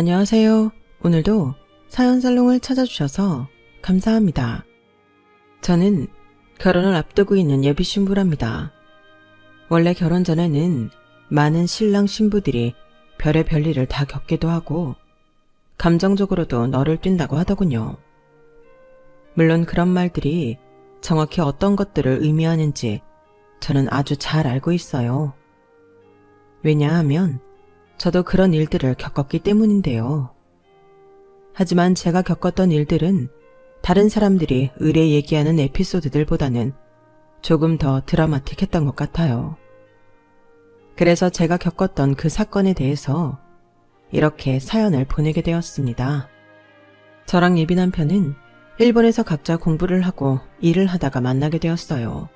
안녕하세요. 오늘도 사연살롱을 찾아주셔서 감사합니다. 저는 결혼을 앞두고 있는 예비 신부랍니다. 원래 결혼 전에는 많은 신랑 신부들이 별의 별일을 다 겪기도 하고 감정적으로도 너를 뛴다고 하더군요. 물론 그런 말들이 정확히 어떤 것들을 의미하는지 저는 아주 잘 알고 있어요. 왜냐하면 저도 그런 일들을 겪었기 때문인데요. 하지만 제가 겪었던 일들은 다른 사람들이 의뢰 얘기하는 에피소드들보다는 조금 더 드라마틱했던 것 같아요. 그래서 제가 겪었던 그 사건에 대해서 이렇게 사연을 보내게 되었습니다. 저랑 예비 남편은 일본에서 각자 공부를 하고 일을 하다가 만나게 되었어요.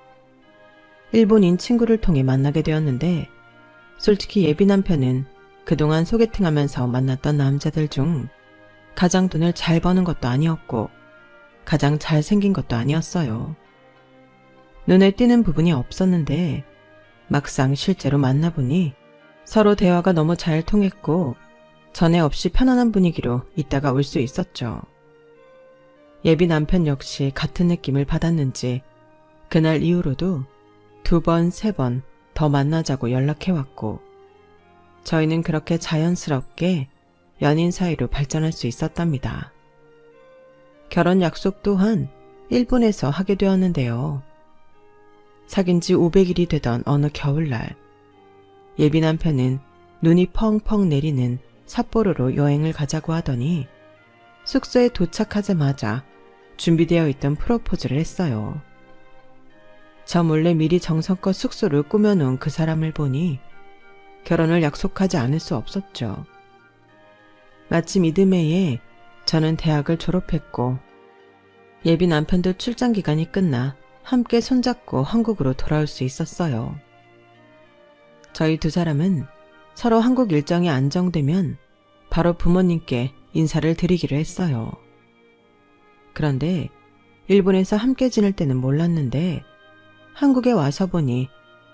일본인 친구를 통해 만나게 되었는데 솔직히 예비 남편은 그동안 소개팅하면서 만났던 남자들 중 가장 돈을 잘 버는 것도 아니었고 가장 잘생긴 것도 아니었어요. 눈에 띄는 부분이 없었는데 막상 실제로 만나보니 서로 대화가 너무 잘 통했고 전에 없이 편안한 분위기로 있다가 올 수 있었죠. 예비 남편 역시 같은 느낌을 받았는지 그날 이후로도 2번, 3번 더 만나자고 연락해왔고 저희는 그렇게 자연스럽게 연인 사이로 발전할 수 있었답니다. 결혼 약속 또한 일본에서 하게 되었는데요. 사귄 지 500일이 되던 어느 겨울날 예비 남편은 눈이 펑펑 내리는 삿포로로 여행을 가자고 하더니 숙소에 도착하자마자 준비되어 있던 프로포즈를 했어요. 저 몰래 미리 정성껏 숙소를 꾸며놓은 그 사람을 보니 결혼을 약속하지 않을 수 없었죠. 마침 이듬해에 저는 대학을 졸업했고 예비 남편도 출장 기간이 끝나 함께 손잡고 한국으로 돌아올 수 있었어요. 저희 두 사람은 서로 한국 일정이 안정되면 바로 부모님께 인사를 드리기로 했어요. 그런데 일본에서 함께 지낼 때는 몰랐는데 한국에 와서 보니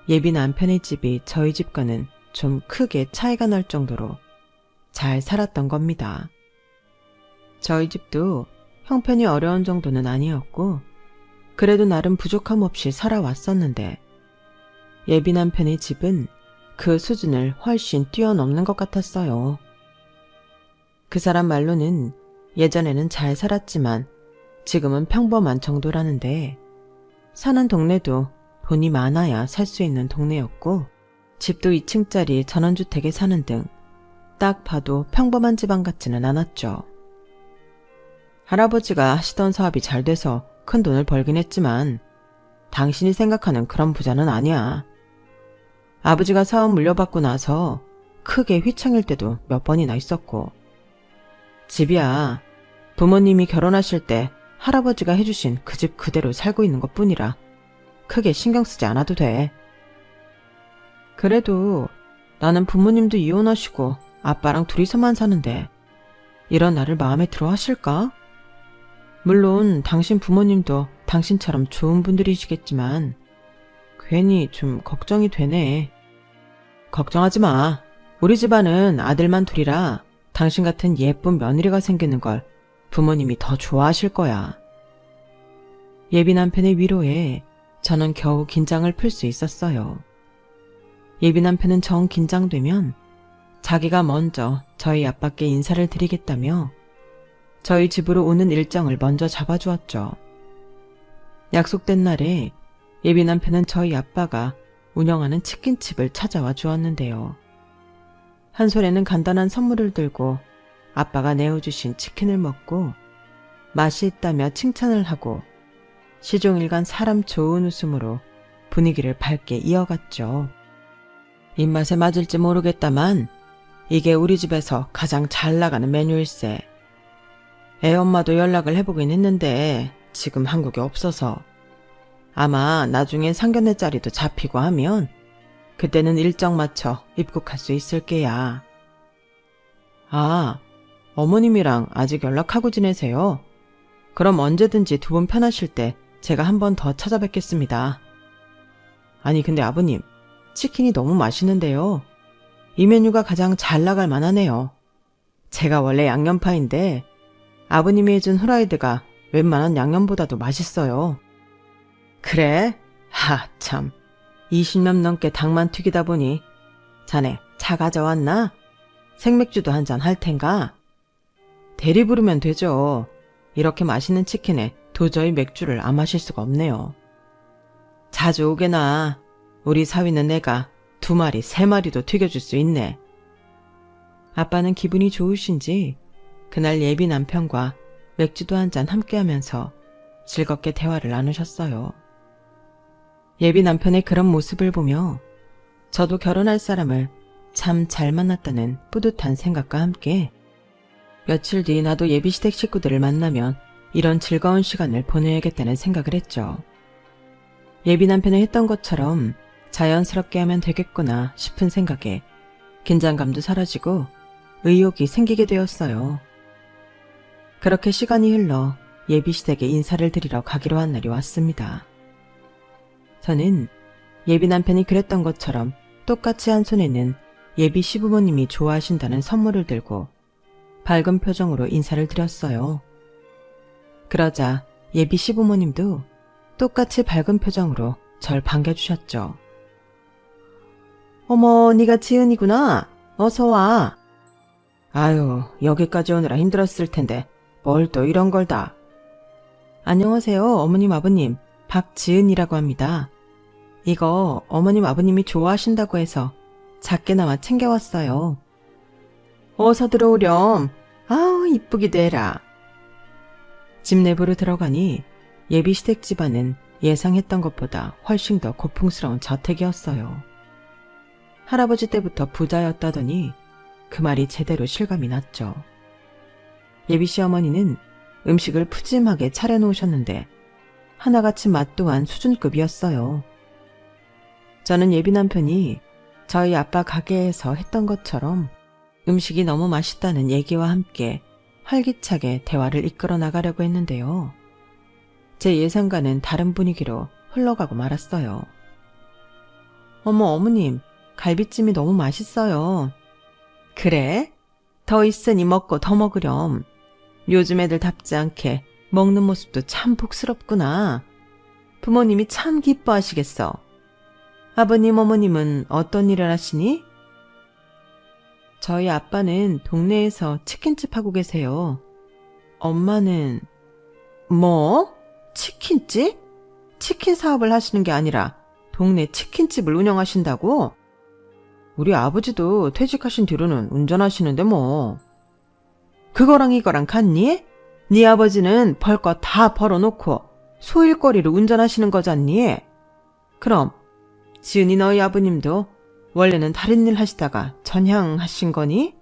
예비 남편의 집이 저희 집과는 좀 크게 차이가 날 정도로 잘 살았던 겁니다. 저희 집도 형편이 어려운 정도는 아니었고 그래도 나름 부족함 없이 살아왔었는데 예비 남편의 집은 그 수준을 훨씬 뛰어넘는 것 같았어요. 그 사람 말로는 예전에는 잘 살았지만 지금은 평범한 정도라는데 사는 동네도 돈이 많아야 살 수 있는 동네였고 집도 2층짜리 전원주택에 사는 등 딱 봐도 평범한 집안 같지는 않았죠. 할아버지가 하시던 사업이 잘 돼서 큰 돈을 벌긴 했지만 당신이 생각하는 그런 부자는 아니야. 아버지가 사업 물려받고 나서 크게 휘청일 때도 몇 번이나 있었고 집이야 부모님이 결혼하실 때 할아버지가 해주신 그 집 그대로 살고 있는 것뿐이라 크게 신경 쓰지 않아도 돼. 그래도 나는 부모님도 이혼하시고 아빠랑 둘이서만 사는데 이런 나를 마음에 들어 하실까? 물론 당신 부모님도 당신처럼 좋은 분들이시겠지만 괜히 좀 걱정이 되네. 걱정하지 마. 우리 집안은 아들만 둘이라 당신 같은 예쁜 며느리가 생기는 걸 부모님이 더 좋아하실 거야. 예비 남편의 위로에 저는 겨우 긴장을 풀 수 있었어요. 예비 남편은 정 긴장되면 자기가 먼저 저희 아빠께 인사를 드리겠다며 저희 집으로 오는 일정을 먼저 잡아주었죠. 약속된 날에 예비 남편은 저희 아빠가 운영하는 치킨집을 찾아와 주었는데요. 한 손에는 간단한 선물을 들고 아빠가 내어주신 치킨을 먹고 맛이 있다며 칭찬을 하고 시종일관 사람 좋은 웃음으로 분위기를 밝게 이어갔죠. 입맛에 맞을지 모르겠다만 이게 우리 집에서 가장 잘 나가는 메뉴일세. 애엄마도 연락을 해보긴 했는데 지금 한국에 없어서 아마 나중에 상견례 자리도 잡히고 하면 그때는 일정 맞춰 입국할 수 있을 게야. 아, 어머님이랑 아직 연락하고 지내세요? 그럼 언제든지 두 분 편하실 때 제가 한 번 더 찾아뵙겠습니다. 아니 근데 아버님, 치킨이 너무 맛있는데요. 이 메뉴가 가장 잘 나갈 만하네요. 제가 원래 양념파인데 아버님이 해준 후라이드가 웬만한 양념보다도 맛있어요. 그래? 하, 참. 20년 넘게 닭만 튀기다 보니 자네 차 가져왔나? 생맥주도 한잔 할 텐가? 대리 부르면 되죠. 이렇게 맛있는 치킨에 도저히 맥주를 안 마실 수가 없네요. 자주 오게나. 우리 사위는 내가 2마리, 3마리도 튀겨줄 수 있네. 아빠는 기분이 좋으신지 그날 예비 남편과 맥주도 한잔 함께 하면서 즐겁게 대화를 나누셨어요. 예비 남편의 그런 모습을 보며 저도 결혼할 사람을 참 잘 만났다는 뿌듯한 생각과 함께 며칠 뒤 나도 예비 시댁 식구들을 만나면 이런 즐거운 시간을 보내야겠다는 생각을 했죠. 예비 남편이 했던 것처럼 자연스럽게 하면 되겠구나 싶은 생각에 긴장감도 사라지고 의욕이 생기게 되었어요. 그렇게 시간이 흘러 예비 시댁에 인사를 드리러 가기로 한 날이 왔습니다. 저는 예비 남편이 그랬던 것처럼 똑같이 한 손에는 예비 시부모님이 좋아하신다는 선물을 들고 밝은 표정으로 인사를 드렸어요. 그러자 예비 시부모님도 똑같이 밝은 표정으로 절 반겨주셨죠. 어머, 네가 지은이구나. 어서 와. 아유, 여기까지 오느라 힘들었을 텐데 뭘 또 이런 걸 다. 안녕하세요, 어머님 아버님. 박지은이라고 합니다. 이거 어머님 아버님이 좋아하신다고 해서 작게나마 챙겨왔어요. 어서 들어오렴. 아우, 이쁘기도 해라. 집 내부로 들어가니 예비 시댁 집안은 예상했던 것보다 훨씬 더 고풍스러운 저택이었어요. 할아버지 때부터 부자였다더니 그 말이 제대로 실감이 났죠. 예비 시어머니는 음식을 푸짐하게 차려놓으셨는데 하나같이 맛 또한 수준급이었어요. 저는 예비 남편이 저희 아빠 가게에서 했던 것처럼 음식이 너무 맛있다는 얘기와 함께 활기차게 대화를 이끌어 나가려고 했는데요. 제 예상과는 다른 분위기로 흘러가고 말았어요. 어머, 어머님, 갈비찜이 너무 맛있어요. 그래? 더 있으니 먹고 더 먹으렴. 요즘 애들답지 않게 먹는 모습도 참 복스럽구나. 부모님이 참 기뻐하시겠어. 아버님, 어머님은 어떤 일을 하시니? 저희 아빠는 동네에서 치킨집 하고 계세요. 엄마는... 뭐? 치킨집? 치킨 사업을 하시는 게 아니라 동네 치킨집을 운영하신다고? 우리 아버지도 퇴직하신 뒤로는 운전하시는데 뭐. 그거랑 이거랑 같니? 네 아버지는 벌 거 다 벌어놓고 소일거리로 운전하시는 거잖니? 그럼 지은이 너희 아버님도 원래는 다른 일 하시다가 전향하신 거니?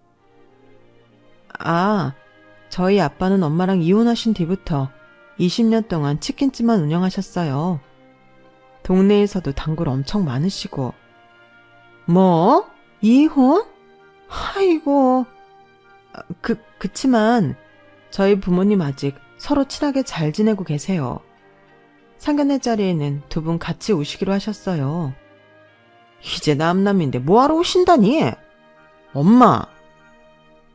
아, 저희 아빠는 엄마랑 이혼하신 뒤부터 20년 동안 치킨집만 운영하셨어요. 동네에서도 단골 엄청 많으시고. 뭐? 이혼? 아이고. 그치만 저희 부모님 아직 서로 친하게 잘 지내고 계세요. 상견례 자리에는 2분 같이 오시기로 하셨어요. 이제 남남인데 뭐하러 오신다니? 엄마!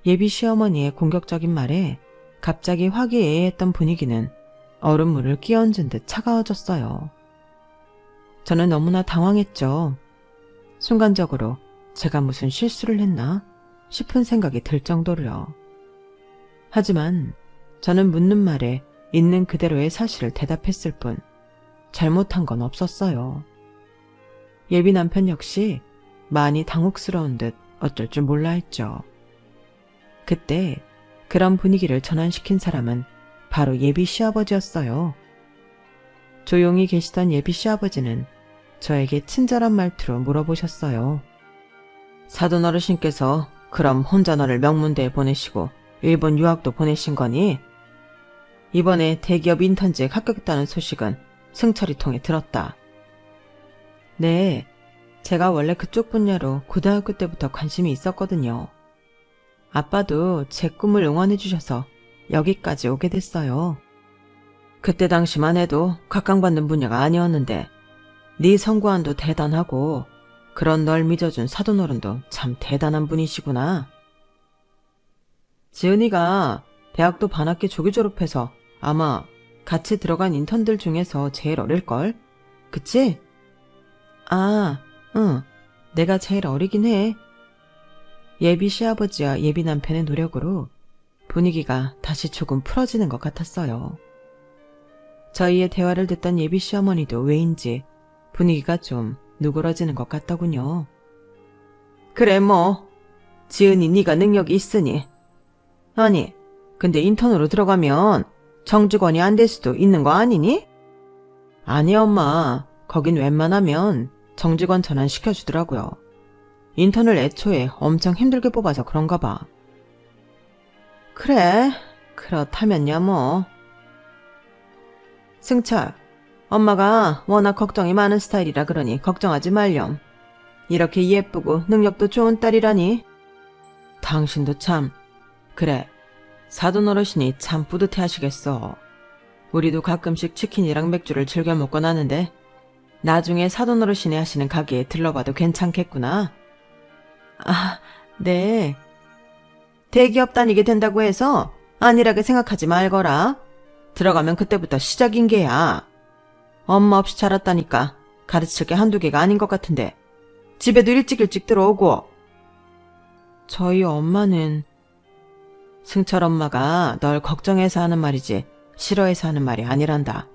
예비 시어머니의 공격적인 말에 갑자기 화기애애했던 분위기는 얼음물을 끼얹은 듯 차가워졌어요. 저는 너무나 당황했죠. 순간적으로 제가 무슨 실수를 했나 싶은 생각이 들 정도로요. 하지만 저는 묻는 말에 있는 그대로의 사실을 대답했을 뿐 잘못한 건 없었어요. 예비 남편 역시 많이 당혹스러운 듯 어쩔 줄 몰라 했죠. 그때 그런 분위기를 전환시킨 사람은 바로 예비 시아버지였어요. 조용히 계시던 예비 시아버지는 저에게 친절한 말투로 물어보셨어요. 사돈 어르신께서 그럼 혼자 너를 명문대에 보내시고 일본 유학도 보내신 거니? 이번에 대기업 인턴직 합격했다는 소식은 승철이 통해 들었다. 네, 제가 원래 그쪽 분야로 고등학교 때부터 관심이 있었거든요. 아빠도 제 꿈을 응원해 주셔서 여기까지 오게 됐어요. 그때 당시만 해도 각광받는 분야가 아니었는데 네 성구안도 대단하고 그런 널 믿어준 사돈어른도 참 대단한 분이시구나. 지은이가 대학도 반학기 조기 졸업해서 아마 같이 들어간 인턴들 중에서 제일 어릴걸? 그치? 아, 응. 내가 제일 어리긴 해. 예비 시아버지와 예비 남편의 노력으로 분위기가 다시 조금 풀어지는 것 같았어요. 저희의 대화를 듣던 예비 시어머니도 왜인지 분위기가 좀 누그러지는 것 같더군요. 그래 뭐 지은이 네가 능력이 있으니. 아니 근데 인턴으로 들어가면 정직원이 안 될 수도 있는 거 아니니? 아니 엄마 거긴 웬만하면 정직원 전환 시켜주더라고요. 인턴을 애초에 엄청 힘들게 뽑아서 그런가 봐. 그래 그렇다면야 뭐. 승철 엄마가 워낙 걱정이 많은 스타일이라 그러니 걱정하지 말렴. 이렇게 예쁘고 능력도 좋은 딸이라니. 당신도 참. 그래 사돈 어르신이 참 뿌듯해 하시겠어. 우리도 가끔씩 치킨이랑 맥주를 즐겨 먹곤 하는데 나중에 사돈 어르신이 하시는 가게에 들러봐도 괜찮겠구나. 아, 네. 대기업 다니게 된다고 해서 안일하게 생각하지 말거라. 들어가면 그때부터 시작인 게야. 엄마 없이 자랐다니까 가르칠 게 한두 개가 아닌 것 같은데 집에도 일찍 들어오고. 저희 엄마는 승철 엄마가 널 걱정해서 하는 말이지 싫어해서 하는 말이 아니란다.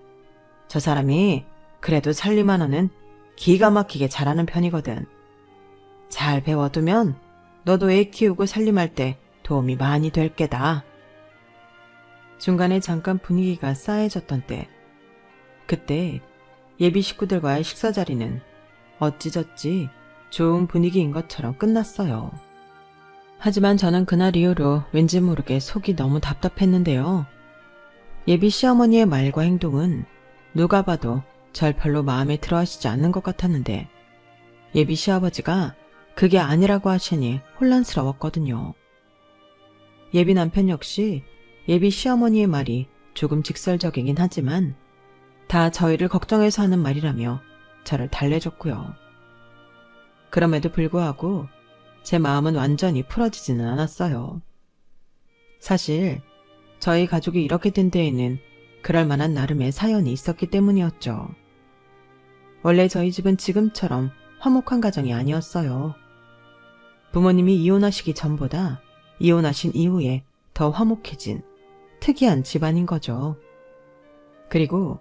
저 사람이 그래도 살림하는 기가 막히게 잘하는 편이거든. 잘 배워두면 너도 애 키우고 살림할 때 도움이 많이 될 게다. 중간에 잠깐 분위기가 싸해졌던 때, 그때 예비 식구들과의 식사 자리는 어찌저찌 좋은 분위기인 것처럼 끝났어요. 하지만 저는 그날 이후로 왠지 모르게 속이 너무 답답했는데요. 예비 시어머니의 말과 행동은 누가 봐도 절 별로 마음에 들어 하시지 않는 것 같았는데 예비 시아버지가 그게 아니라고 하시니 혼란스러웠거든요. 예비 남편 역시 예비 시어머니의 말이 조금 직설적이긴 하지만 다 저희를 걱정해서 하는 말이라며 저를 달래줬고요. 그럼에도 불구하고 제 마음은 완전히 풀어지지는 않았어요. 사실 저희 가족이 이렇게 된 데에는 그럴 만한 나름의 사연이 있었기 때문이었죠. 원래 저희 집은 지금처럼 화목한 가정이 아니었어요. 부모님이 이혼하시기 전보다 이혼하신 이후에 더 화목해진 특이한 집안인 거죠. 그리고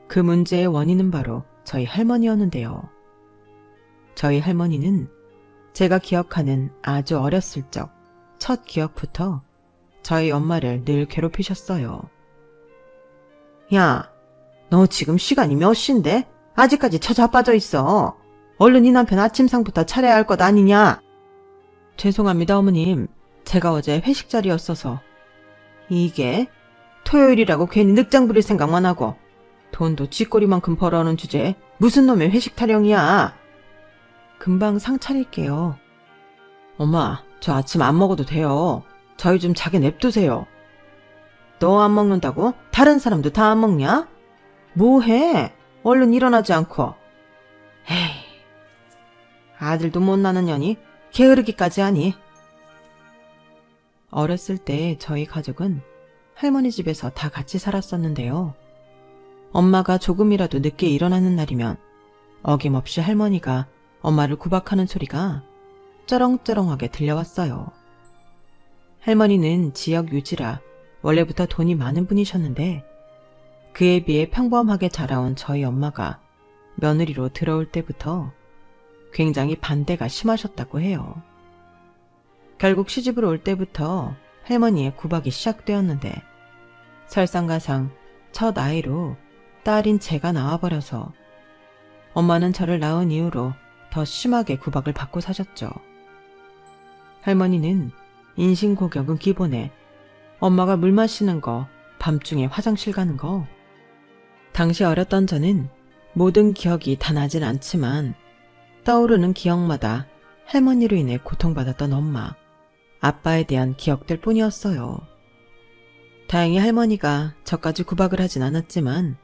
그 문제의 원인은 바로 저희 할머니였는데요. 저희 할머니는 제가 기억하는 아주 어렸을 적 첫 기억부터 저희 엄마를 늘 괴롭히셨어요. 야, 너 지금 시간이 몇 시인데? 아직까지 처자빠져 있어. 얼른 이 남편 아침상부터 차려야 할 것 아니냐? 죄송합니다 어머님. 제가 어제 회식 자리였어서. 이게 토요일이라고 괜히 늑장 부릴 생각만 하고 돈도 쥐꼬리만큼 벌어오는 주제에 무슨 놈의 회식 타령이야. 금방 상 차릴게요. 엄마, 저 아침 안 먹어도 돼요. 저희 좀 자게 냅두세요. 너 안 먹는다고? 다른 사람도 다 안 먹냐? 뭐해? 얼른 일어나지 않고. 에이, 아들도 못 낳는 년이 게으르기까지 하니. 어렸을 때 저희 가족은 할머니 집에서 다 같이 살았었는데요. 엄마가 조금이라도 늦게 일어나는 날이면 어김없이 할머니가 엄마를 구박하는 소리가 쩌렁쩌렁하게 들려왔어요. 할머니는 지역 유지라 원래부터 돈이 많은 분이셨는데 그에 비해 평범하게 자라온 저희 엄마가 며느리로 들어올 때부터 굉장히 반대가 심하셨다고 해요. 결국 시집으로 올 때부터 할머니의 구박이 시작되었는데 설상가상 첫 아이로 딸인 제가 나와버려서 엄마는 저를 낳은 이후로 더 심하게 구박을 받고 사셨죠. 할머니는 인신고격은 기본에 엄마가 물 마시는 거, 밤중에 화장실 가는 거. 당시 어렸던 저는 모든 기억이 다 나진 않지만 떠오르는 기억마다 할머니로 인해 고통받았던 엄마, 아빠에 대한 기억들 뿐이었어요. 다행히 할머니가 저까지 구박을 하진 않았지만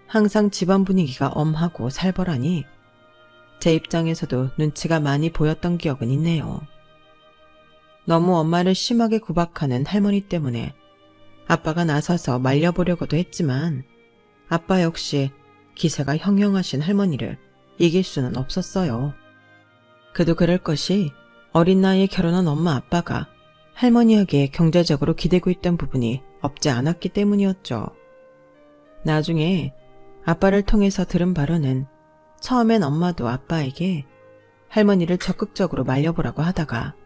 항상 집안 분위기가 엄하고 살벌하니 제 입장에서도 눈치가 많이 보였던 기억은 있네요. 너무 엄마를 심하게 구박하는 할머니 때문에 아빠가 나서서 말려보려고도 했지만 아빠 역시 기세가 형형하신 할머니를 이길 수는 없었어요. 그도 그럴 것이 어린 나이에 결혼한 엄마 아빠가 할머니에게 경제적으로 기대고 있던 부분이 없지 않았기 때문이었죠. 나중에 아빠를 통해서 들은 바로는 처음엔 엄마도 아빠에게 할머니를 적극적으로 말려보라고 하다가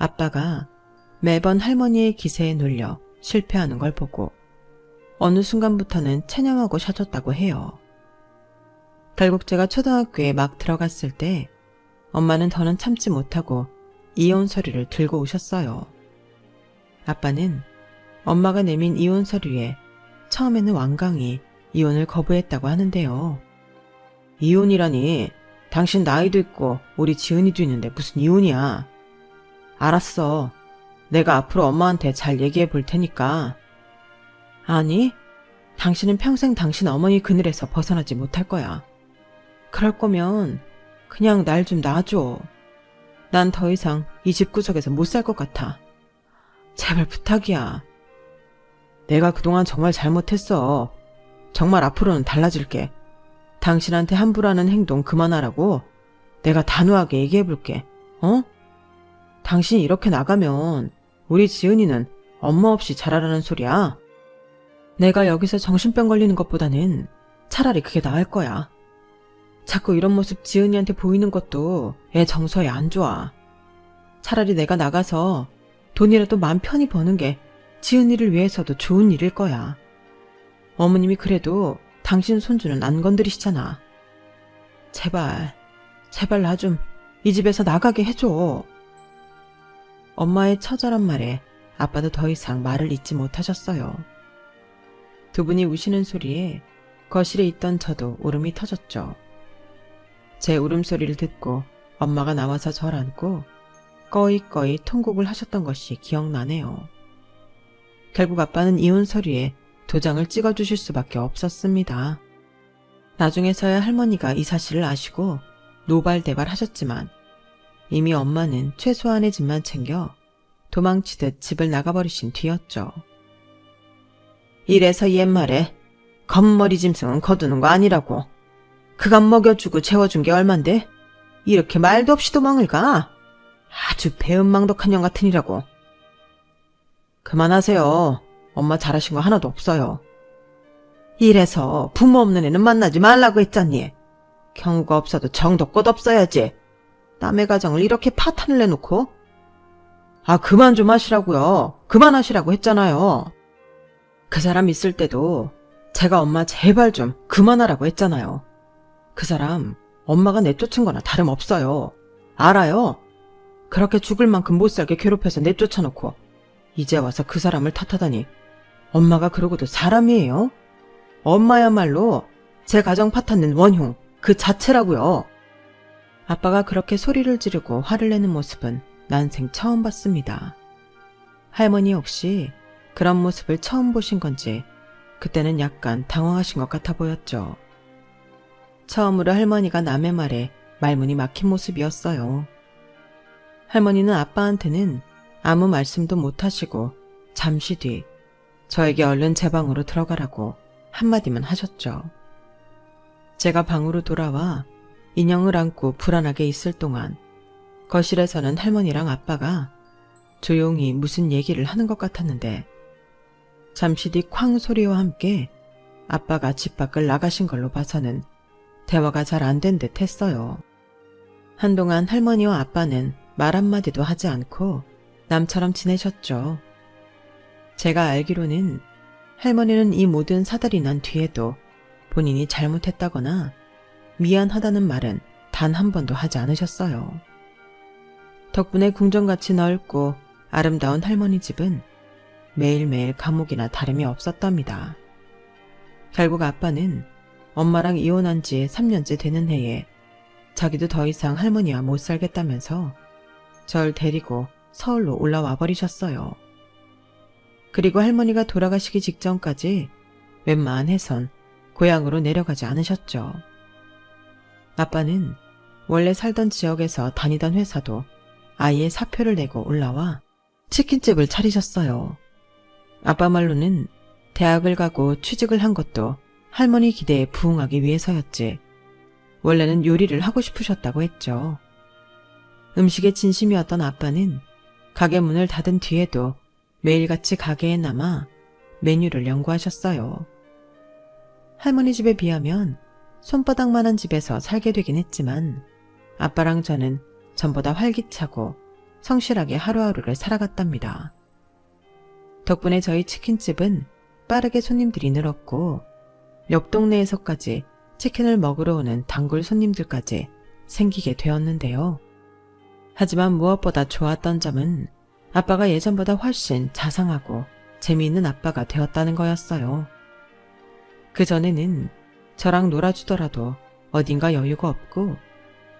아빠가 매번 할머니의 기세에 눌려 실패하는 걸 보고 어느 순간부터는 체념하고 셔줬다고 해요. 결국 제가 초등학교에 막 들어갔을 때 엄마는 더는 참지 못하고 이혼 서류를 들고 오셨어요. 아빠는 엄마가 내민 이혼 서류에 처음에는 완강히 이혼을 거부했다고 하는데요. 이혼이라니, 당신 나이도 있고 우리 지은이도 있는데 무슨 이혼이야. 알았어. 내가 앞으로 엄마한테 잘 얘기해 볼 테니까. 아니, 당신은 평생 당신 어머니 그늘에서 벗어나지 못할 거야. 그럴 거면 그냥 날 좀 놔줘. 난 더 이상 이 집구석에서 못 살 것 같아. 제발 부탁이야. 내가 그동안 정말 잘못했어. 정말 앞으로는 달라질게. 당신한테 함부로 하는 행동 그만하라고 내가 단호하게 얘기해볼게. 어? 당신이 이렇게 나가면 우리 지은이는 엄마 없이 자라라는 소리야. 내가 여기서 정신병 걸리는 것보다는 차라리 그게 나을 거야. 자꾸 이런 모습 지은이한테 보이는 것도 애 정서에 안 좋아. 차라리 내가 나가서 돈이라도 마음 편히 버는 게 지은이를 위해서도 좋은 일일 거야. 어머님이 그래도 당신 손주는 안 건드리시잖아. 제발 나 좀 이 집에서 나가게 해줘. 엄마의 처절한 말에 아빠도 더 이상 말을 잇지 못하셨어요. 두 분이 우시는 소리에 거실에 있던 저도 울음이 터졌죠. 제 울음소리를 듣고 엄마가 나와서 절 안고 꺼이꺼이 통곡을 하셨던 것이 기억나네요. 결국 아빠는 이혼 서류에 도장을 찍어주실 수밖에 없었습니다. 나중에서야 할머니가 이 사실을 아시고 노발대발 하셨지만 이미 엄마는 최소한의 집만 챙겨 도망치듯 집을 나가버리신 뒤였죠. 이래서 옛말에 겉머리 짐승은 거두는 거 아니라고. 그간 먹여주고 재워준 게 얼만데 이렇게 말도 없이 도망을 가? 아주 배은망덕한 년 같으니라고. 그만하세요. 엄마 잘하신 거 하나도 없어요. 이래서 부모 없는 애는 만나지 말라고 했잖니. 경우가 없어도 정도 껏 없어야지. 남의 가정을 이렇게 파탄을 내놓고. 아, 그만 좀 하시라고요. 그만하시라고 했잖아요. 그 사람 있을 때도 제가 엄마 제발 좀 그만하라고 했잖아요. 그 사람 엄마가 내쫓은 거나 다름없어요. 알아요. 그렇게 죽을 만큼 못살게 괴롭혀서 내쫓아놓고 이제 와서 그 사람을 탓하다니. 엄마가 그러고도 사람이에요? 엄마야말로 제 가정 파탄 낸 원흉 그 자체라고요. 아빠가 그렇게 소리를 지르고 화를 내는 모습은 난생 처음 봤습니다. 할머니 역시 그런 모습을 처음 보신 건지 그때는 약간 당황하신 것 같아 보였죠. 처음으로 할머니가 남의 말에 말문이 막힌 모습이었어요. 할머니는 아빠한테는 아무 말씀도 못하시고 잠시 뒤 저에게 얼른 제 방으로 들어가라고 한마디만 하셨죠. 제가 방으로 돌아와 인형을 안고 불안하게 있을 동안 거실에서는 할머니랑 아빠가 조용히 무슨 얘기를 하는 것 같았는데 잠시 뒤 쾅 소리와 함께 아빠가 집 밖을 나가신 걸로 봐서는 대화가 잘 안 된 듯 했어요. 한동안 할머니와 아빠는 말 한마디도 하지 않고 남처럼 지내셨죠. 제가 알기로는 할머니는 이 모든 사달이 난 뒤에도 본인이 잘못했다거나 미안하다는 말은 단 한 번도 하지 않으셨어요. 덕분에 궁전같이 넓고 아름다운 할머니 집은 매일매일 감옥이나 다름이 없었답니다. 결국 아빠는 엄마랑 이혼한 지 3년째 되는 해에 자기도 더 이상 할머니와 못 살겠다면서 절 데리고 서울로 올라와 버리셨어요. 그리고 할머니가 돌아가시기 직전까지 웬만해선 고향으로 내려가지 않으셨죠. 아빠는 원래 살던 지역에서 다니던 회사도 아예 사표를 내고 올라와 치킨집을 차리셨어요. 아빠 말로는 대학을 가고 취직을 한 것도 할머니 기대에 부응하기 위해서였지. 원래는 요리를 하고 싶으셨다고 했죠. 음식에 진심이었던 아빠는 가게 문을 닫은 뒤에도 매일같이 가게에 남아 메뉴를 연구하셨어요. 할머니 집에 비하면 손바닥만한 집에서 살게 되긴 했지만 아빠랑 저는 전보다 활기차고 성실하게 하루하루를 살아갔답니다. 덕분에 저희 치킨집은 빠르게 손님들이 늘었고 옆 동네에서까지 치킨을 먹으러 오는 단골 손님들까지 생기게 되었는데요. 하지만 무엇보다 좋았던 점은 아빠가 예전보다 훨씬 자상하고 재미있는 아빠가 되었다는 거였어요. 그전에는 저랑 놀아주더라도 어딘가 여유가 없고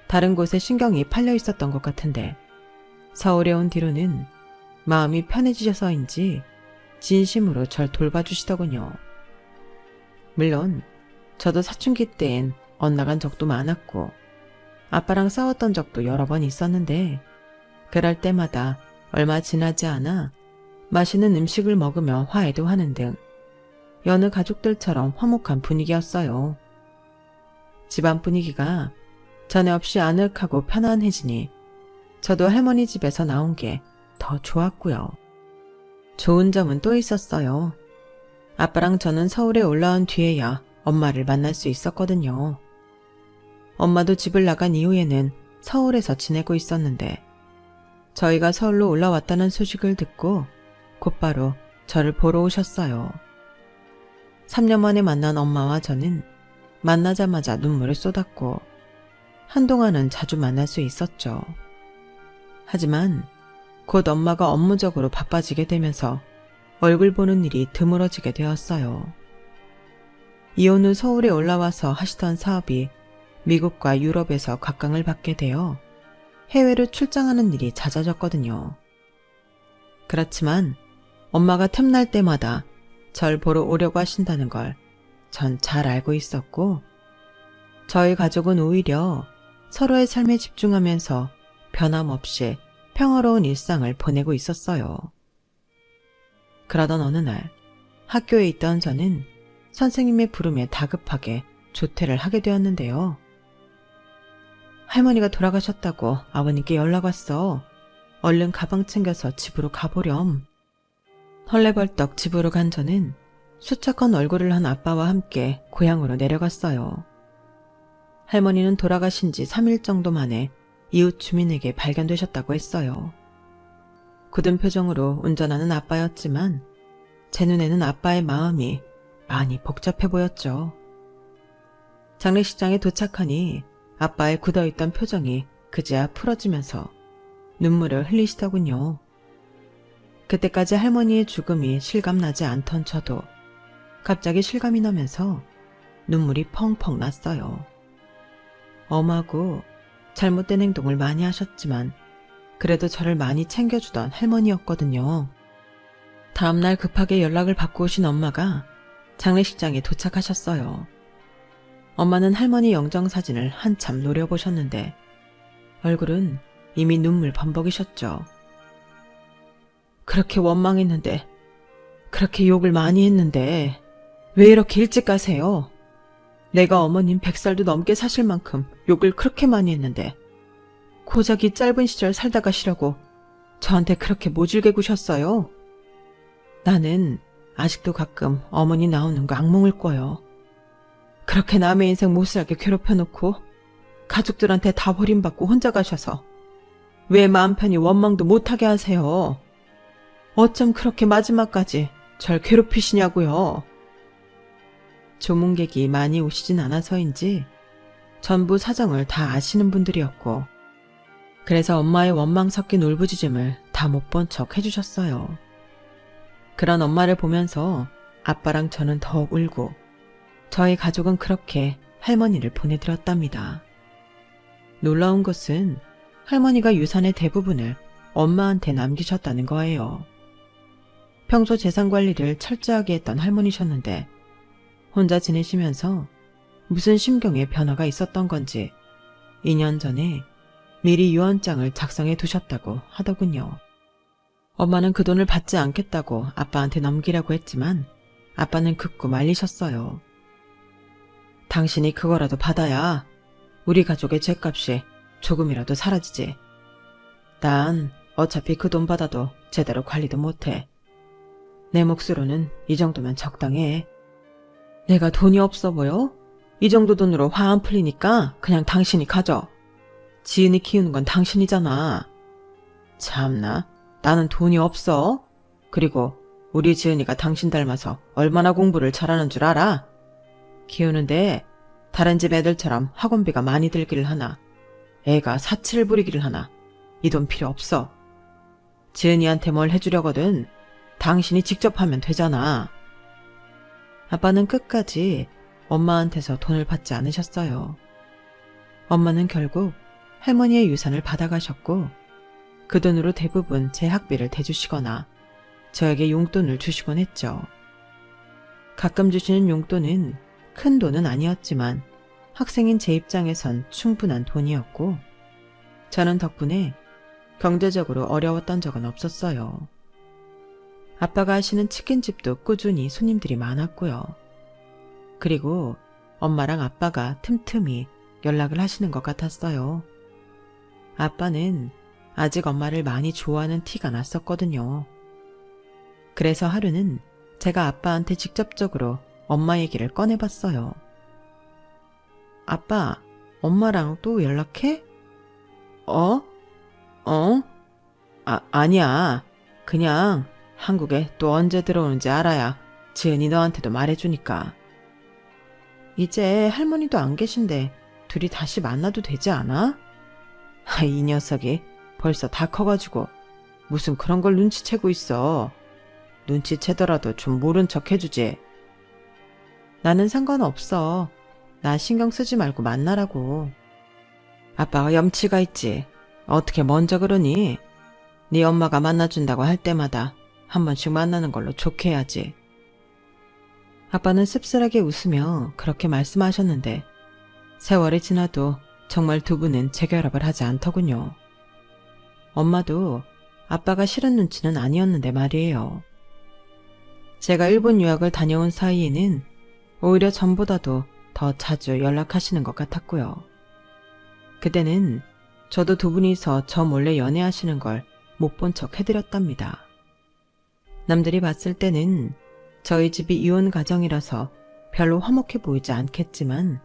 다른 곳에 신경이 팔려 있었던 것 같은데 서울에 온 뒤로는 마음이 편해지셔서인지 진심으로 절 돌봐주시더군요. 물론 저도 사춘기 때엔 엇나간 적도 많았고 아빠랑 싸웠던 적도 여러 번 있었는데 그럴 때마다 얼마 지나지 않아 맛있는 음식을 먹으며 화해도 하는 등 여느 가족들처럼 화목한 분위기였어요. 집안 분위기가 전에 없이 아늑하고 편안해지니 저도 할머니 집에서 나온 게 더 좋았고요. 좋은 점은 또 있었어요. 아빠랑 저는 서울에 올라온 뒤에야 엄마를 만날 수 있었거든요. 엄마도 집을 나간 이후에는 서울에서 지내고 있었는데 저희가 서울로 올라왔다는 소식을 듣고 곧바로 저를 보러 오셨어요. 3년 만에 만난 엄마와 저는 만나자마자 눈물을 쏟았고 한동안은 자주 만날 수 있었죠. 하지만 곧 엄마가 업무적으로 바빠지게 되면서 얼굴 보는 일이 드물어지게 되었어요. 이혼 후 서울에 올라와서 하시던 사업이 미국과 유럽에서 각광을 받게 되어 해외로 출장하는 일이 잦아졌거든요. 그렇지만 엄마가 틈날 때마다 절 보러 오려고 하신다는 걸 전 잘 알고 있었고 저희 가족은 오히려 서로의 삶에 집중하면서 변함없이 평화로운 일상을 보내고 있었어요. 그러던 어느 날 학교에 있던 저는 선생님의 부름에 다급하게 조퇴를 하게 되었는데요. 할머니가 돌아가셨다고 아버님께 연락 왔어. 얼른 가방 챙겨서 집으로 가보렴. 헐레벌떡 집으로 간 저는 수척한 얼굴을 한 아빠와 함께 고향으로 내려갔어요. 할머니는 돌아가신 지 3일 정도 만에 이웃 주민에게 발견되셨다고 했어요. 굳은 표정으로 운전하는 아빠였지만 제 눈에는 아빠의 마음이 많이 복잡해 보였죠. 장례식장에 도착하니 아빠의 굳어있던 표정이 그제야 풀어지면서 눈물을 흘리시더군요. 그때까지 할머니의 죽음이 실감나지 않던 저도 갑자기 실감이 나면서 눈물이 펑펑 났어요. 엄하고 잘못된 행동을 많이 하셨지만 그래도 저를 많이 챙겨주던 할머니였거든요. 다음날 급하게 연락을 받고 오신 엄마가 장례식장에 도착하셨어요. 엄마는 할머니 영정사진을 한참 노려보셨는데 얼굴은 이미 눈물 범벅이셨죠. 그렇게 원망했는데, 그렇게 욕을 많이 했는데 왜 이렇게 일찍 가세요? 내가 어머님 100살도 넘게 사실 만큼 욕을 그렇게 많이 했는데 고작 이 짧은 시절 살다 가시려고 저한테 그렇게 모질게 구셨어요? 나는 아직도 가끔 어머니 나오는 거 악몽을 꿔요. 그렇게 남의 인생 못살게 괴롭혀놓고 가족들한테 다 버림받고 혼자 가셔서 왜 마음 편히 원망도 못하게 하세요? 어쩜 그렇게 마지막까지 절 괴롭히시냐고요. 조문객이 많이 오시진 않아서인지 전부 사정을 다 아시는 분들이었고 그래서 엄마의 원망 섞인 울부짖음을 다 못 본 척 해주셨어요. 그런 엄마를 보면서 아빠랑 저는 더욱 울고 저희 가족은 그렇게 할머니를 보내드렸답니다. 놀라운 것은 할머니가 유산의 대부분을 엄마한테 남기셨다는 거예요. 평소 재산 관리를 철저하게 했던 할머니셨는데 혼자 지내시면서 무슨 심경의 변화가 있었던 건지 2년 전에 미리 유언장을 작성해 두셨다고 하더군요. 엄마는 그 돈을 받지 않겠다고 아빠한테 넘기려고 했지만 아빠는 극구 말리셨어요. 당신이 그거라도 받아야 우리 가족의 죗값이 조금이라도 사라지지. 난 어차피 그 돈 받아도 제대로 관리도 못해. 내 몫으로는 이 정도면 적당해. 내가 돈이 없어 보여? 이 정도 돈으로 화 안 풀리니까 그냥 당신이 가져. 지은이 키우는 건 당신이잖아. 참나, 나는 돈이 없어. 그리고 우리 지은이가 당신 닮아서 얼마나 공부를 잘하는 줄 알아? 키우는데 다른 집 애들처럼 학원비가 많이 들기를 하나, 애가 사치를 부리기를 하나, 이 돈 필요 없어. 지은이한테 뭘 해주려거든 당신이 직접 하면 되잖아. 아빠는 끝까지 엄마한테서 돈을 받지 않으셨어요. 엄마는 결국 할머니의 유산을 받아가셨고 그 돈으로 대부분 제 학비를 대주시거나 저에게 용돈을 주시곤 했죠. 가끔 주시는 용돈은 큰 돈은 아니었지만 학생인 제 입장에선 충분한 돈이었고 저는 덕분에 경제적으로 어려웠던 적은 없었어요. 아빠가 하시는 치킨집도 꾸준히 손님들이 많았고요. 그리고 엄마랑 아빠가 틈틈이 연락을 하시는 것 같았어요. 아빠는 아직 엄마를 많이 좋아하는 티가 났었거든요. 그래서 하루는 제가 아빠한테 직접적으로 엄마 얘기를 꺼내봤어요. 아빠, 엄마랑 또 연락해? 아니야. 그냥 한국에 또 언제 들어오는지 알아야 지은이 너한테도 말해주니까. 이제 할머니도 안 계신데 둘이 다시 만나도 되지 않아? 이 녀석이 벌써 다 커가지고 무슨 그런 걸 눈치채고 있어. 눈치채더라도 좀 모른 척 해주지. 나는 상관없어. 나 신경 쓰지 말고 만나라고. 아빠가 염치가 있지. 어떻게 먼저 그러니? 네 엄마가 만나준다고 할 때마다 한 번씩 만나는 걸로 좋게 해야지. 아빠는 씁쓸하게 웃으며 그렇게 말씀하셨는데 세월이 지나도 정말 두 분은 재결합을 하지 않더군요. 엄마도 아빠가 싫은 눈치는 아니었는데 말이에요. 제가 일본 유학을 다녀온 사이에는 오히려 전보다도 더 자주 연락하시는 것 같았고요. 그때는 저도 두 분이서 저 몰래 연애하시는 걸 못 본 척 해드렸답니다. 남들이 봤을 때는 저희 집이 이혼 가정이라서 별로 화목해 보이지 않겠지만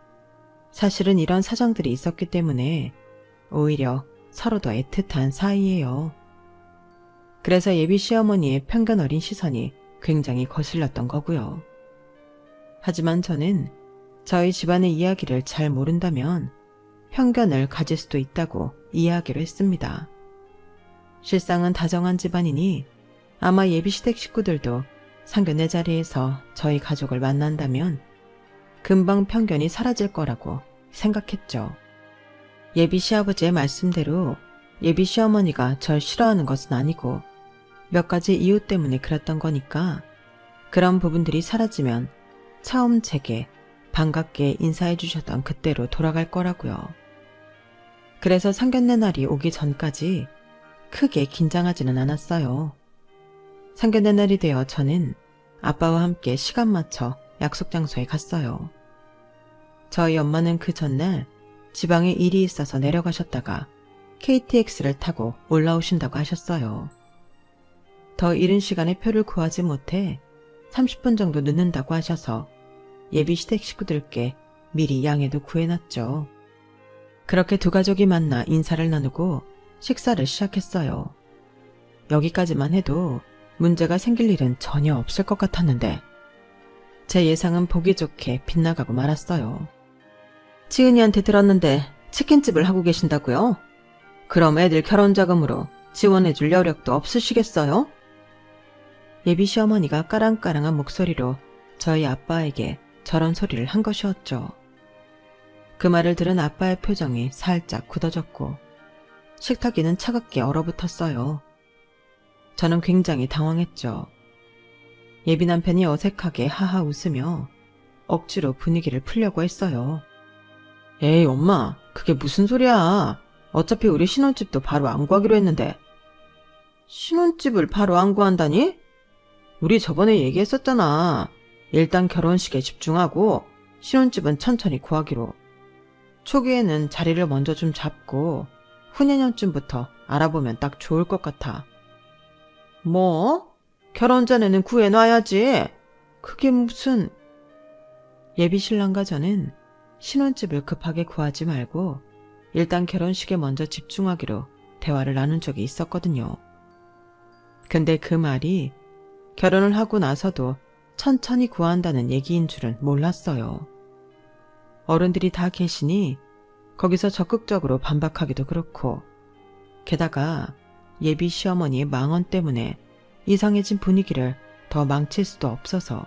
사실은 이런 사정들이 있었기 때문에 오히려 서로 더 애틋한 사이예요. 그래서 예비 시어머니의 편견 어린 시선이 굉장히 거슬렸던 거고요. 하지만 저는 저희 집안의 이야기를 잘 모른다면 편견을 가질 수도 있다고 이해하기로 했습니다. 실상은 다정한 집안이니 아마 예비시댁 식구들도 상견례 자리에서 저희 가족을 만난다면 금방 편견이 사라질 거라고 생각했죠. 예비 시아버지의 말씀대로 예비 시어머니가 절 싫어하는 것은 아니고 몇 가지 이유 때문에 그랬던 거니까 그런 부분들이 사라지면 처음 제게 반갑게 인사해 주셨던 그때로 돌아갈 거라고요. 그래서 상견례 날이 오기 전까지 크게 긴장하지는 않았어요. 상견례 날이 되어 저는 아빠와 함께 시간 맞춰 약속 장소에 갔어요. 저희 엄마는 그 전날 지방에 일이 있어서 내려가셨다가 KTX를 타고 올라오신다고 하셨어요. 더 이른 시간에 표를 구하지 못해 30분 정도 늦는다고 하셔서 예비 시댁 식구들께 미리 양해도 구해놨죠. 그렇게 두 가족이 만나 인사를 나누고 식사를 시작했어요. 여기까지만 해도 문제가 생길 일은 전혀 없을 것 같았는데 제 예상은 보기 좋게 빗나가고 말았어요. 지은이한테 들었는데 치킨집을 하고 계신다고요? 그럼 애들 결혼 자금으로 지원해줄 여력도 없으시겠어요? 예비 시어머니가 까랑까랑한 목소리로 저희 아빠에게 저런 소리를 한 것이었죠. 그 말을 들은 아빠의 표정이 살짝 굳어졌고 식탁 위는 차갑게 얼어붙었어요. 저는 굉장히 당황했죠. 예비 남편이 어색하게 하하 웃으며 억지로 분위기를 풀려고 했어요. 에이 엄마, 그게 무슨 소리야. 어차피 우리 신혼집도 바로 안 구하기로 했는데. 신혼집을 바로 안 구한다니? 우리 저번에 얘기했었잖아. 일단 결혼식에 집중하고 신혼집은 천천히 구하기로. 초기에는 자리를 먼저 좀 잡고 후내년쯤부터 알아보면 딱 좋을 것 같아. 뭐? 결혼 전에는 구해놔야지. 그게 무슨... 예비신랑과 저는 신혼집을 급하게 구하지 말고 일단 결혼식에 먼저 집중하기로 대화를 나눈 적이 있었거든요. 근데 그 말이 결혼을 하고 나서도 천천히 구한다는 얘기인 줄은 몰랐어요. 어른들이 다 계시니 거기서 적극적으로 반박하기도 그렇고, 게다가 예비 시어머니의 망언 때문에 이상해진 분위기를 더 망칠 수도 없어서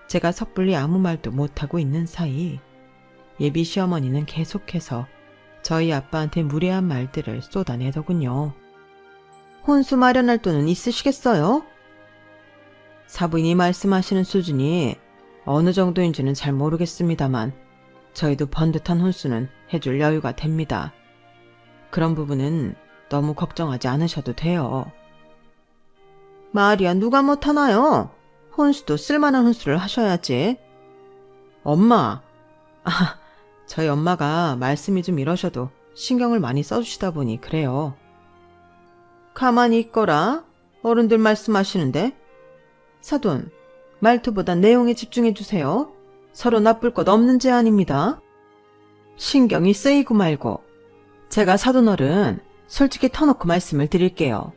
제가 섣불리 아무 말도 못하고 있는 사이 예비 시어머니는 계속해서 저희 아빠한테 무례한 말들을 쏟아내더군요. 혼수 마련할 돈은 있으시겠어요? 사부인이 말씀하시는 수준이 어느 정도인지는 잘 모르겠습니다만 저희도 번듯한 혼수는 해줄 여유가 됩니다. 그런 부분은 너무 걱정하지 않으셔도 돼요. 말이야, 누가 못하나요? 혼수도 쓸만한 혼수를 하셔야지. 엄마! 저희 엄마가 말씀이 좀 이러셔도 신경을 많이 써주시다 보니 그래요. 가만히 있거라. 어른들 말씀하시는데. 사돈, 말투보단 내용에 집중해주세요. 서로 나쁠 것 없는 제안입니다. 신경이 쓰이고 말고. 제가 사돈어른 솔직히 터놓고 말씀을 드릴게요.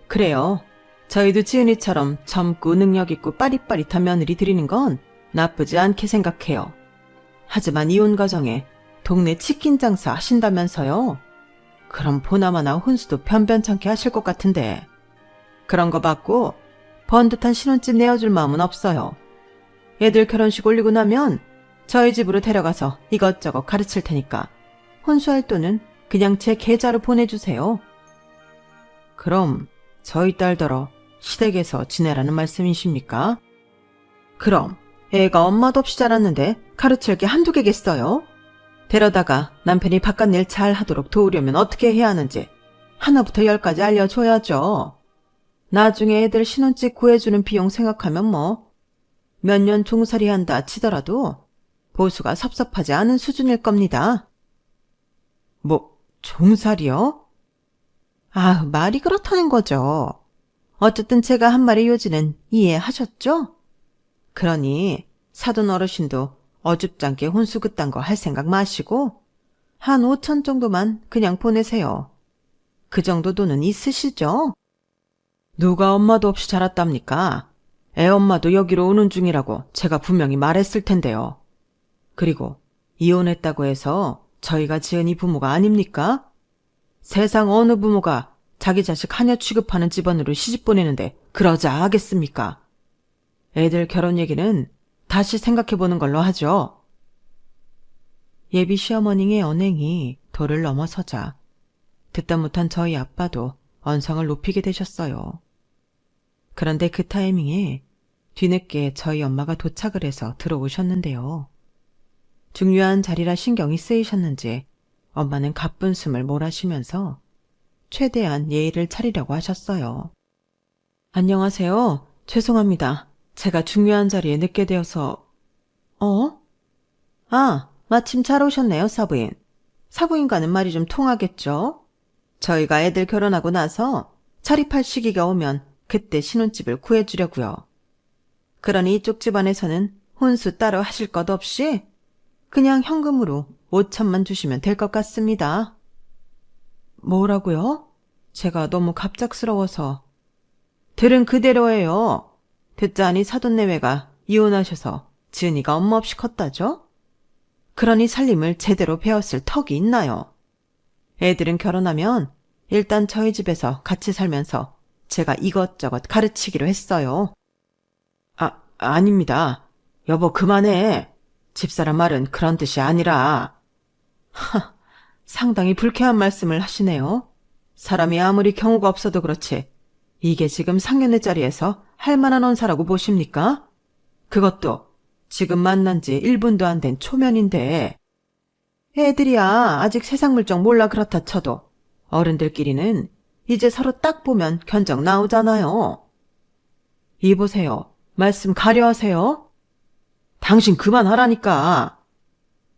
그래요. 저희도 지은이처럼 젊고 능력있고 빠릿빠릿한 며느리 드리는 건 나쁘지 않게 생각해요. 하지만 이혼 과정에 동네 치킨 장사 하신다면서요? 그럼 보나마나 혼수도 변변찮게 하실 것 같은데. 그런 거 받고 번듯한 신혼집 내어줄 마음은 없어요. 애들 결혼식 올리고 나면 저희 집으로 데려가서 이것저것 가르칠 테니까 혼수할 돈은 그냥 제 계좌로 보내주세요. 그럼 저희 딸더러 시댁에서 지내라는 말씀이십니까? 그럼 애가 엄마도 없이 자랐는데 가르칠 게 한두 개겠어요? 데려다가 남편이 바깥 일 잘 하도록 도우려면 어떻게 해야 하는지 하나부터 열까지 알려줘야죠. 나중에 애들 신혼집 구해주는 비용 생각하면 뭐 몇 년 종살이 한다 치더라도 보수가 섭섭하지 않은 수준일 겁니다. 뭐 종살이요? 말이 그렇다는 거죠. 어쨌든 제가 한 말의 요지는 이해하셨죠? 그러니 사돈 어르신도 어줍잖게 혼수 그딴 거 할 생각 마시고 한 5천 정도만 그냥 보내세요. 그 정도 돈은 있으시죠? 누가 엄마도 없이 자랐답니까? 애 엄마도 여기로 오는 중이라고 제가 분명히 말했을 텐데요. 그리고 이혼했다고 해서 저희가 지은이 부모가 아닙니까? 세상 어느 부모가 자기 자식 하녀 취급하는 집안으로 시집 보내는데 그러자 하겠습니까? 애들 결혼 얘기는 다시 생각해보는 걸로 하죠. 예비 시어머니의 언행이 도를 넘어서자 듣다 못한 저희 아빠도 언성을 높이게 되셨어요. 그런데 그 타이밍에 뒤늦게 저희 엄마가 도착을 해서 들어오셨는데요. 중요한 자리라 신경이 쓰이셨는지 엄마는 가쁜 숨을 몰아쉬면서 최대한 예의를 차리려고 하셨어요. 안녕하세요. 죄송합니다. 제가 중요한 자리에 늦게 되어서... 마침 잘 오셨네요, 사부인. 사부인과는 말이 좀 통하겠죠? 저희가 애들 결혼하고 나서 자립할 시기가 오면 그때 신혼집을 구해주려고요. 그러니 이쪽 집안에서는 혼수 따로 하실 것 없이 그냥 현금으로 5천만 주시면 될 것 같습니다. 뭐라고요? 제가 너무 갑작스러워서. 들은 그대로예요. 듣자하니 사돈내외가 이혼하셔서 지은이가 엄마 없이 컸다죠? 그러니 살림을 제대로 배웠을 턱이 있나요? 애들은 결혼하면 일단 저희 집에서 같이 살면서 제가 이것저것 가르치기로 했어요. 아닙니다. 여보 그만해. 집사람 말은 그런 뜻이 아니라. 상당히 불쾌한 말씀을 하시네요. 사람이 아무리 경우가 없어도 그렇지 이게 지금 상견례 자리에서 할 만한 언사라고 보십니까? 그것도 지금 만난 지 1분도 안 된 초면인데. 애들이야 아직 세상 물정 몰라 그렇다 쳐도 어른들끼리는 이제 서로 딱 보면 견적 나오잖아요. 이보세요. 말씀 가려하세요. 당신 그만하라니까.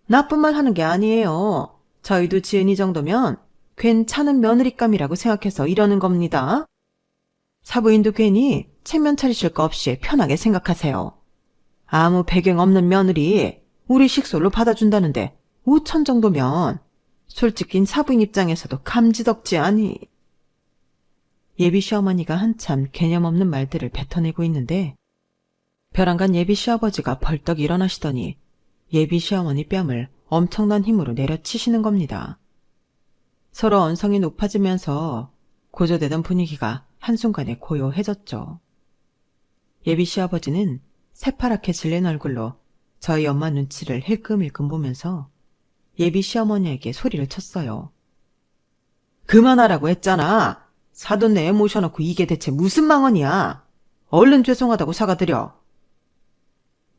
나쁜 말 하는 게 아니에요. 저희도 지은이 정도면 괜찮은 며느리감이라고 생각해서 이러는 겁니다. 사부인도 괜히 체면 차리실 거 없이 편하게 생각하세요. 아무 배경 없는 며느리 우리 식솔로 받아준다는데 5천 정도면 솔직히 사부인 입장에서도 감지덕지 아니. 예비 시어머니가 한참 개념 없는 말들을 뱉어내고 있는데 벼랑간 예비 시아버지가 벌떡 일어나시더니 예비 시어머니 뺨을 엄청난 힘으로 내려치시는 겁니다. 서로 언성이 높아지면서 고조되던 분위기가 한순간에 고요해졌죠. 예비 시아버지는 새파랗게 질린 얼굴로 저희 엄마 눈치를 힐끔힐끔 보면서 예비 시어머니에게 소리를 쳤어요. 그만하라고 했잖아. 사돈 내에 모셔놓고 이게 대체 무슨 망언이야. 얼른 죄송하다고 사과드려.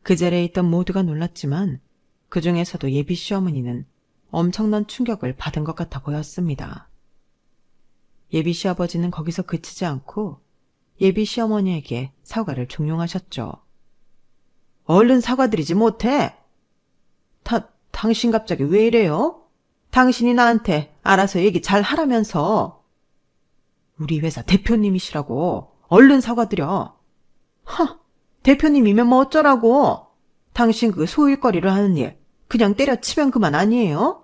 그 자리에 있던 모두가 놀랐지만 그 중에서도 예비 시어머니는 엄청난 충격을 받은 것 같아 보였습니다. 예비 시아버지는 거기서 그치지 않고 예비 시어머니에게 사과를 종용하셨죠. 얼른 사과드리지 못해. 당신 갑자기 왜 이래요? 당신이 나한테 알아서 얘기 잘 하라면서. 우리 회사 대표님이시라고. 얼른 사과드려. 대표님이면 뭐 어쩌라고. 당신 그 소일거리를 하는 일 그냥 때려치면 그만 아니에요?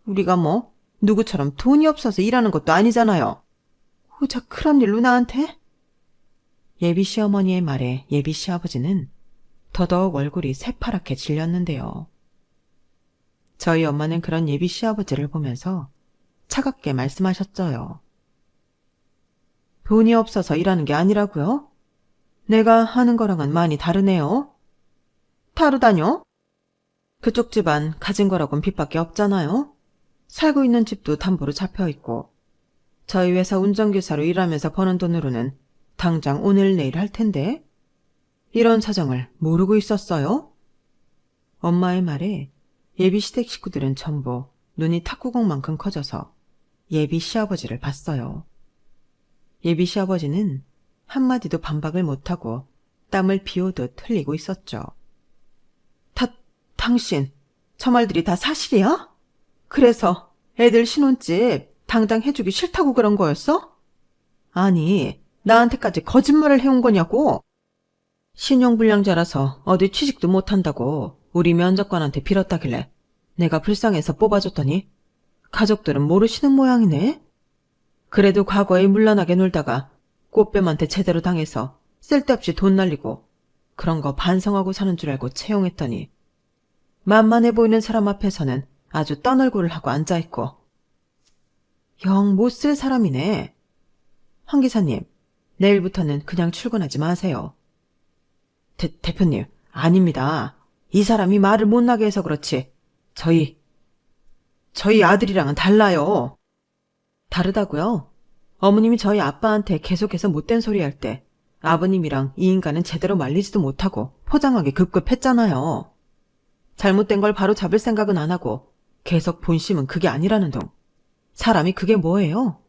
우리가 뭐 누구처럼 돈이 없어서 일하는 것도 아니잖아요. 고작 그런 일로 나한테? 예비 시어머니의 말에 예비 시아버지는 더더욱 얼굴이 새파랗게 질렸는데요. 저희 엄마는 그런 예비 시아버지를 보면서 차갑게 말씀하셨어요. 돈이 없어서 일하는 게 아니라고요? 내가 하는 거랑은 많이 다르네요. 다르다뇨? 그쪽 집안 가진 거라곤 빚밖에 없잖아요. 살고 있는 집도 담보로 잡혀있고 저희 회사 운전기사로 일하면서 버는 돈으로는 당장 오늘 내일 할 텐데 이런 사정을 모르고 있었어요? 엄마의 말에 예비 시댁 식구들은 전부 눈이 탁구공만큼 커져서 예비 시아버지를 봤어요. 예비 시아버지는 한마디도 반박을 못하고 땀을 비오듯 흘리고 있었죠. 당신, 저 말들이 다 사실이야? 그래서 애들 신혼집 당장 해주기 싫다고 그런 거였어? 아니, 나한테까지 거짓말을 해온 거냐고? 신용불량자라서 어디 취직도 못한다고 우리 면접관한테 빌었다길래 내가 불쌍해서 뽑아줬더니 가족들은 모르시는 모양이네? 그래도 과거에 물란하게 놀다가 꽃뱀한테 제대로 당해서 쓸데없이 돈 날리고 그런 거 반성하고 사는 줄 알고 채용했더니 만만해 보이는 사람 앞에서는 아주 떤 얼굴을 하고 앉아있고 영 못 쓸 사람이네. 황 기사님, 내일부터는 그냥 출근하지 마세요. 대표님, 아닙니다. 이 사람이 말을 못 나게 해서 그렇지. 저희 아들이랑은 달라요. 다르다고요? 어머님이 저희 아빠한테 계속해서 못된 소리 할 때 아버님이랑 이 인간은 제대로 말리지도 못하고 포장하게 급급했잖아요. 잘못된 걸 바로 잡을 생각은 안 하고 계속 본심은 그게 아니라는 둥. 사람이 그게 뭐예요?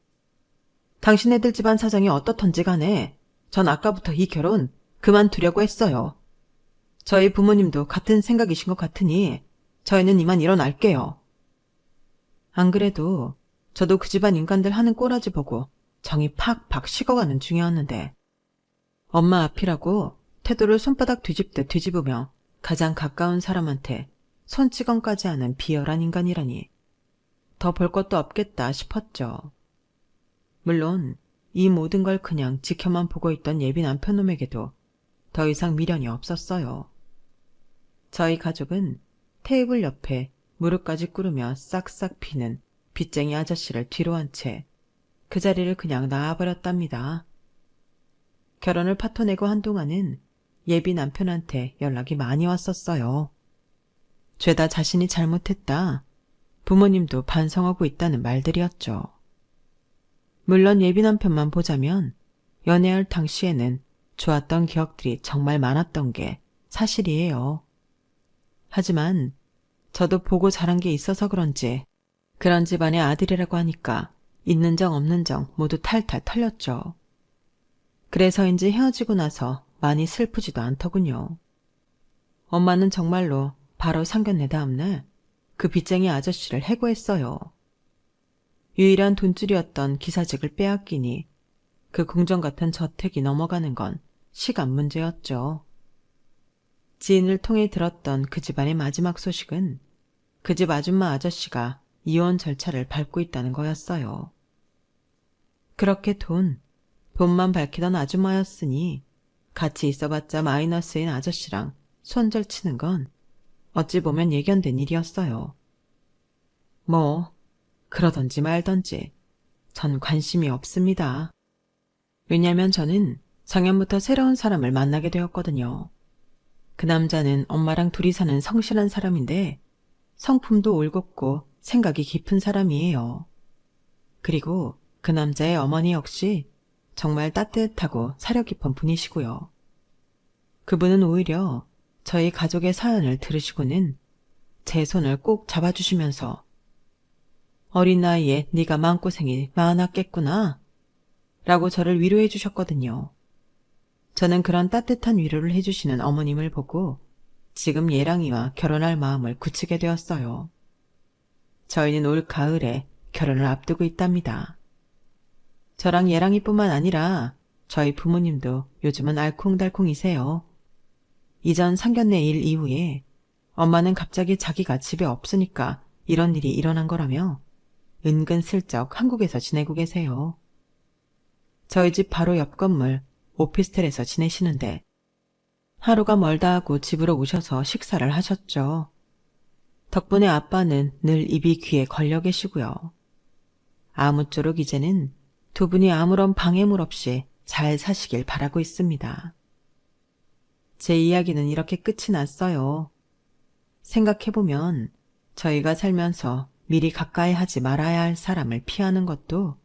당신네들 집안 사정이 어떻던지 간에 전 아까부터 이 결혼 그만두려고 했어요. 저희 부모님도 같은 생각이신 것 같으니 저희는 이만 일어날게요. 안 그래도 저도 그 집안 인간들 하는 꼬라지 보고 정이 팍팍 식어가는 중이었는데 엄마 앞이라고 태도를 손바닥 뒤집듯 뒤집으며 가장 가까운 사람한테 손찌검까지 하는 비열한 인간이라니 더 볼 것도 없겠다 싶었죠. 물론 이 모든 걸 그냥 지켜만 보고 있던 예비 남편놈에게도 더 이상 미련이 없었어요. 저희 가족은 테이블 옆에 무릎까지 꿇으며 싹싹 피는 빚쟁이 아저씨를 뒤로 한 채 그 자리를 그냥 놔버렸답니다. 결혼을 파토내고 한동안은 예비 남편한테 연락이 많이 왔었어요. 죄다 자신이 잘못했다. 부모님도 반성하고 있다는 말들이었죠. 물론 예비 남편만 보자면 연애할 당시에는 좋았던 기억들이 정말 많았던 게 사실이에요. 하지만 저도 보고 자란 게 있어서 그런지 그런 집안의 아들이라고 하니까 있는 정 없는 정 모두 탈탈 털렸죠. 그래서인지 헤어지고 나서 많이 슬프지도 않더군요. 엄마는 정말로 바로 상견례 다음날 그 빚쟁이 아저씨를 해고했어요. 유일한 돈줄이었던 기사직을 빼앗기니 그 궁정 같은 저택이 넘어가는 건 시간 문제였죠. 지인을 통해 들었던 그 집안의 마지막 소식은 그 집 아줌마 아저씨가 이혼 절차를 밟고 있다는 거였어요. 그렇게 돈만 밝히던 아줌마였으니 같이 있어봤자 마이너스인 아저씨랑 손절치는 건 어찌 보면 예견된 일이었어요. 뭐 그러던지 말던지 전 관심이 없습니다. 왜냐면 저는 작년부터 새로운 사람을 만나게 되었거든요. 그 남자는 엄마랑 둘이 사는 성실한 사람인데 성품도 올곧고 생각이 깊은 사람이에요. 그리고 그 남자의 어머니 역시 정말 따뜻하고 사려 깊은 분이시고요. 그분은 오히려 저희 가족의 사연을 들으시고는 제 손을 꼭 잡아주시면서 어린 나이에 네가 마음고생이 많았겠구나 라고 저를 위로해 주셨거든요. 저는 그런 따뜻한 위로를 해주시는 어머님을 보고 지금 예랑이와 결혼할 마음을 굳히게 되었어요. 저희는 올 가을에 결혼을 앞두고 있답니다. 저랑 예랑이뿐만 아니라 저희 부모님도 요즘은 알콩달콩이세요. 이전 상견례 일 이후에 엄마는 갑자기 자기가 집에 없으니까 이런 일이 일어난 거라며 은근슬쩍 한국에서 지내고 계세요. 저희 집 바로 옆 건물 오피스텔에서 지내시는데 하루가 멀다 하고 집으로 오셔서 식사를 하셨죠. 덕분에 아빠는 늘 입이 귀에 걸려 계시고요. 아무쪼록 이제는 두 분이 아무런 방해물 없이 잘 사시길 바라고 있습니다. 제 이야기는 이렇게 끝이 났어요. 생각해보면 저희가 살면서 미리 가까이 하지 말아야 할 사람을 피하는 것도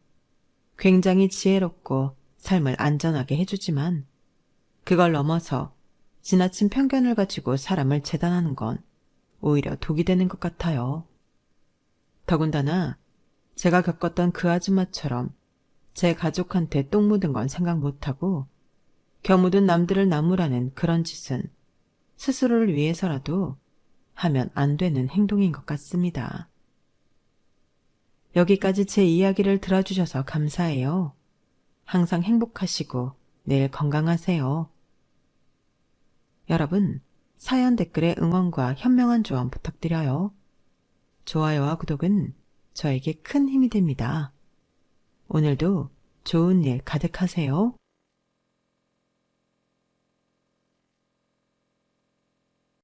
굉장히 지혜롭고 삶을 안전하게 해주지만 그걸 넘어서 지나친 편견을 가지고 사람을 재단하는 건 오히려 독이 되는 것 같아요. 더군다나 제가 겪었던 그 아줌마처럼 제 가족한테 똥 묻은 건 생각 못하고 겨 묻은 남들을 나무라는 그런 짓은 스스로를 위해서라도 하면 안 되는 행동인 것 같습니다. 여기까지 제 이야기를 들어주셔서 감사해요. 항상 행복하시고 내일 건강하세요. 여러분, 사연 댓글에 응원과 현명한 조언 부탁드려요. 좋아요와 구독은 저에게 큰 힘이 됩니다. 오늘도 좋은 일 가득하세요.